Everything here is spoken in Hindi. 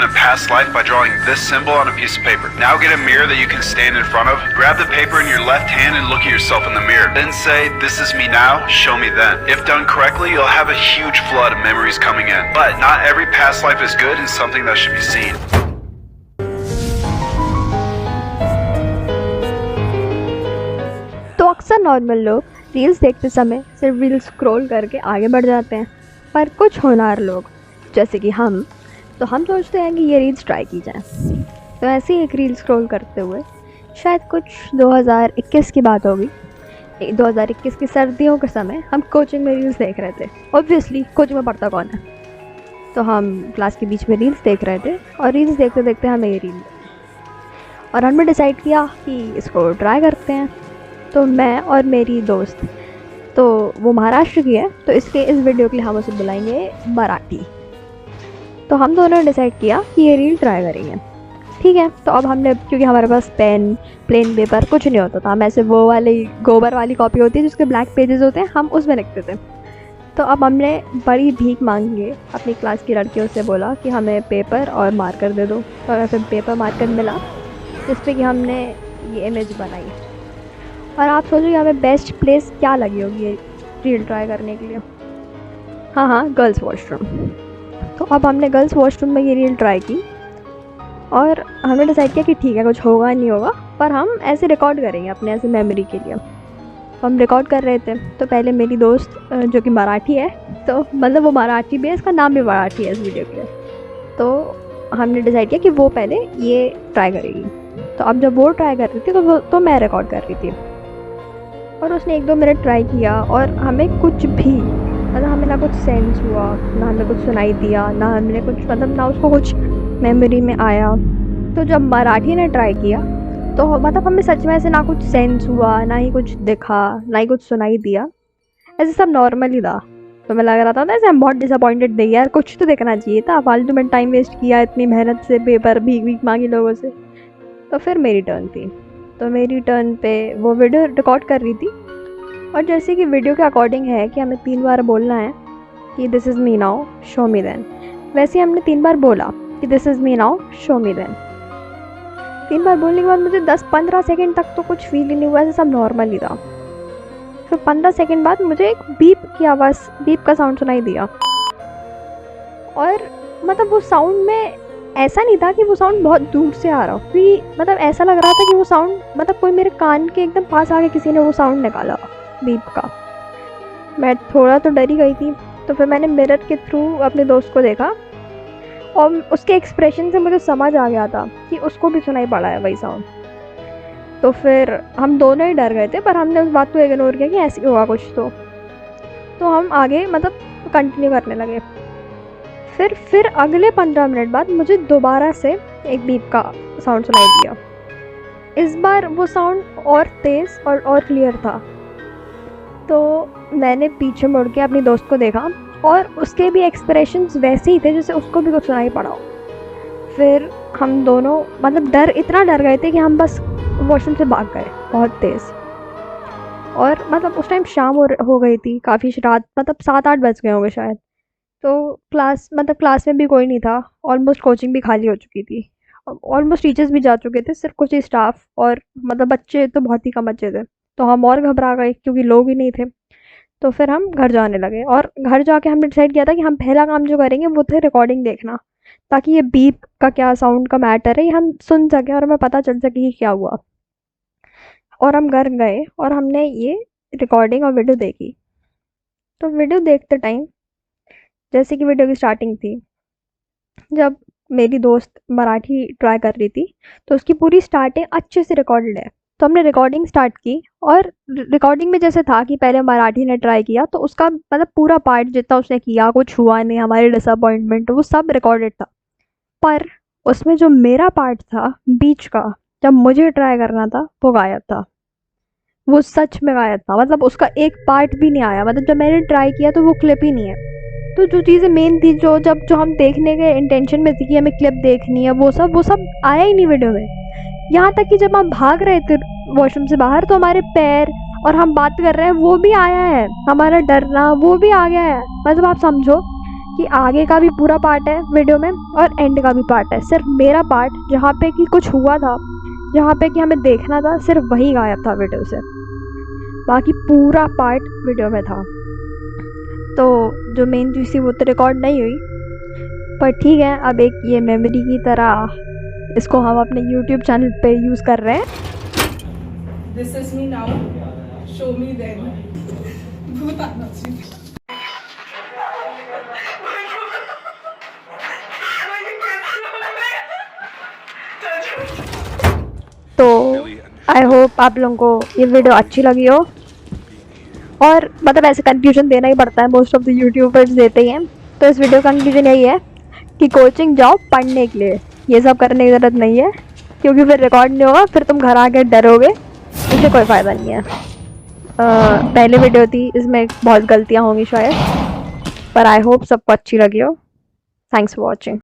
in a past life by drawing this symbol on a piece of paper. Now get a mirror that you can stand in front of. Grab the paper in your left hand and look at yourself in the mirror. Then say, "This is me now, show me then." If done correctly, you'll have a huge flood of memories coming in. But not every past life is good and something that should be seen. तो अक्सर नॉर्मल लोग रील्स देखते समय सिर्फ रील्स स्क्रॉल करके आगे बढ़ जाते हैं, पर कुछ होनहार लोग जैसे कि हम सोचते हैं कि ये रील्स ट्राई की जाए। तो ऐसे ही एक रील स्क्रॉल करते हुए शायद कुछ 2021 की बात होगी, 2021 की सर्दियों के समय हम कोचिंग में रील्स देख रहे थे। ऑब्वियसली कोचिंग में पढ़ता कौन है, तो हम क्लास के बीच में रील्स देख रहे थे और रील्स देखते देखते हमें ये रील और हमने डिसाइड किया कि इसको ट्राई करते हैं। तो मैं और मेरी दोस्त, तो वो महाराष्ट्र की है, तो इस वीडियो के लिए हम उसे बुलाएंगे मराठी। तो हम दोनों ने डिसाइड किया कि ये रील ट्राई करेंगे। ठीक है, तो अब हमने, क्योंकि हमारे पास पेन, प्लेन पेपर कुछ नहीं होता था, हम ऐसे वो वाली गोबर वाली कॉपी होती है जिसके ब्लैक पेजेस होते हैं, हम उसमें लिखते थे। तो अब हमने बड़ी भीख मांग के अपनी क्लास की लड़कियों से बोला कि हमें पेपर और मार्कर दे दो। तो ऐसे पेपर मार्कर मिला जिस पे कि हमने ये इमेज बनाई। और आप सोचोगे हमें बेस्ट प्लेस क्या लगी होगी ये रील ट्राई करने के लिए। हाँ, गर्ल्स वॉशरूम। तो अब हमने गर्ल्स वॉशरूम में ये रील ट्राई की और हमने डिसाइड किया कि ठीक है, कुछ होगा नहीं होगा, पर हम ऐसे रिकॉर्ड करेंगे अपने ऐसे मेमोरी के लिए। तो हम रिकॉर्ड कर रहे थे। तो पहले मेरी दोस्त जो कि मराठी है, तो मतलब वो मराठी भी है, इसका नाम भी मराठी है इस वीडियो के लिए, तो हमने डिसाइड किया कि वो पहले ये ट्राई करेगी। तो अब जब वो ट्राई कर रही थी तो मैं रिकॉर्ड कर रही थी और उसने 1-2 मिनट ट्राई किया और हमें कुछ भी, मतलब हमें ना कुछ सेंस हुआ, ना हमें कुछ सुनाई दिया, ना हमने कुछ, मतलब ना उसको कुछ मेमोरी में आया। तो जब मराठी ने ट्राई किया तो मतलब हमें सच में ऐसे ना कुछ सेंस हुआ, ना ही कुछ दिखा, ना ही कुछ सुनाई दिया, ऐसे सब नॉर्मल ही था। तो मैं लग रहा था ना ऐसे हम बहुत डिसअपॉइंटेड थे, यार कुछ तो देखना चाहिए था, फालतू में टाइम वेस्ट किया इतनी मेहनत से, पेपर भीख मांगी लोगों से। तो फिर मेरी टर्न थी। तो मेरी टर्न पे वो वीडियो रिकॉर्ड कर रही थी और जैसे कि वीडियो के अकॉर्डिंग है कि हमें 3 बार बोलना है कि this is me now, show me then, वैसे हमने 3 बार बोला कि this is me now, show me then. 3 बार बोलने के बाद मुझे 10-15 सेकेंड तक तो कुछ फील ही नहीं हुआ, ऐसे सब नॉर्मल ही था। फिर 15 सेकेंड बाद मुझे एक बीप की आवाज़, बीप का साउंड सुनाई दिया। और मतलब वो साउंड में ऐसा नहीं था कि वो साउंड बहुत दूर से आ रहा हो, कि मतलब ऐसा लग रहा था कि वो साउंड, मतलब कोई मेरे कान के एकदम पास आके किसी ने वो साउंड निकाला बीप का। मैं थोड़ा तो डरी गई थी। तो फिर मैंने मिरर के थ्रू अपने दोस्त को देखा और उसके एक्सप्रेशन से मुझे समझ आ गया था कि उसको भी सुनाई पड़ा है वही साउंड। तो फिर हम दोनों ही डर गए थे, पर हमने उस बात को इग्नोर किया कि ऐसे होगा कुछ। तो हम आगे मतलब कंटिन्यू करने लगे। फिर अगले 15 मिनट बाद मुझे दोबारा से एक बीप का साउंड सुनाई दिया। इस बार वो साउंड और तेज़ और क्लियर था। तो मैंने पीछे मुड़ के अपनी दोस्त को देखा और उसके भी एक्सप्रेशंस वैसे ही थे जैसे उसको भी कुछ सुनाई पड़ा हो। फिर हम दोनों मतलब इतना डर गए थे कि हम बस वॉशरूम से भाग गए बहुत तेज़। और मतलब उस टाइम शाम हो गई थी, काफ़ी रात, मतलब 7-8 बज गए होंगे शायद। तो क्लास में भी कोई नहीं था, ऑलमोस्ट कोचिंग भी खाली हो चुकी थी, ऑलमोस्ट टीचर्स भी जा चुके थे, सिर्फ कुछ ही स्टाफ और मतलब बच्चे तो बहुत ही कम बच्चे थे। तो हम और घबरा गए क्योंकि लोग ही नहीं थे। तो फिर हम घर जाने लगे और घर जाके हमने डिसाइड किया था कि हम पहला काम जो करेंगे वो थे रिकॉर्डिंग देखना, ताकि ये बीप का क्या साउंड का मैटर है ये हम सुन सकें और हमें पता चल सके कि क्या हुआ। और हम घर गए और हमने ये रिकॉर्डिंग और वीडियो देखी। तो वीडियो देखते टाइम जैसे कि वीडियो की स्टार्टिंग थी, जब मेरी दोस्त मराठी ट्राई कर रही थी, तो उसकी पूरी स्टार्टिंग अच्छे से रिकॉर्डेड है। तो हमने रिकॉर्डिंग स्टार्ट की और रिकॉर्डिंग में जैसे था कि पहले मराठी ने ट्राई किया, तो उसका मतलब पूरा पार्ट जितना उसने किया, कुछ हुआ नहीं, हमारी डिसअपॉइंटमेंट, वो सब रिकॉर्डेड था। पर उसमें जो मेरा पार्ट था बीच का, जब मुझे ट्राई करना था, वो गायब था। वो सच में गायब था, मतलब उसका एक पार्ट भी नहीं आया। मतलब जब मैंने ट्राई किया तो वो क्लिप ही नहीं है। तो जो चीज़ें मेन थी, जो हम देखने के इंटेंशन में थी कि हमें क्लिप देखनी है, वो सब आया ही नहीं वीडियो में। यहाँ तक कि जब हम भाग रहे थे वॉशरूम से बाहर, तो हमारे पैर और हम बात कर रहे हैं वो भी आया है, हमारा डरना वो भी आ गया है। मतलब आप समझो कि आगे का भी पूरा पार्ट है वीडियो में और एंड का भी पार्ट है। सिर्फ मेरा पार्ट जहाँ पे कि कुछ हुआ था, जहाँ पे कि हमें देखना था, सिर्फ वही गायब था वीडियो से। बाकी पूरा पार्ट वीडियो में था। तो जो मेन चीज़ थी वो तो रिकॉर्ड नहीं हुई, पर ठीक है, अब एक ये मेमोरी की तरह इसको हम अपने YouTube चैनल पे यूज़ कर रहे हैं। This is me now. Show me then. भूत आना चाहिए। तो आई होप आप लोगों को ये वीडियो अच्छी लगी हो। और मतलब ऐसे कंक्लूजन देना ही पड़ता है, मोस्ट ऑफ द यूट्यूबर्स देते ही हैं। तो इस वीडियो का कंक्लूजन यही है कि कोचिंग जाओ पढ़ने के लिए, ये सब करने की ज़रूरत नहीं है, क्योंकि फिर रिकॉर्ड नहीं होगा, फिर तुम घर आके डरोगे, इससे कोई फ़ायदा नहीं है। पहले वीडियो थी, इसमें बहुत गलतियाँ होंगी शायद, पर आई होप सबको अच्छी लगी हो। Thanks for watching.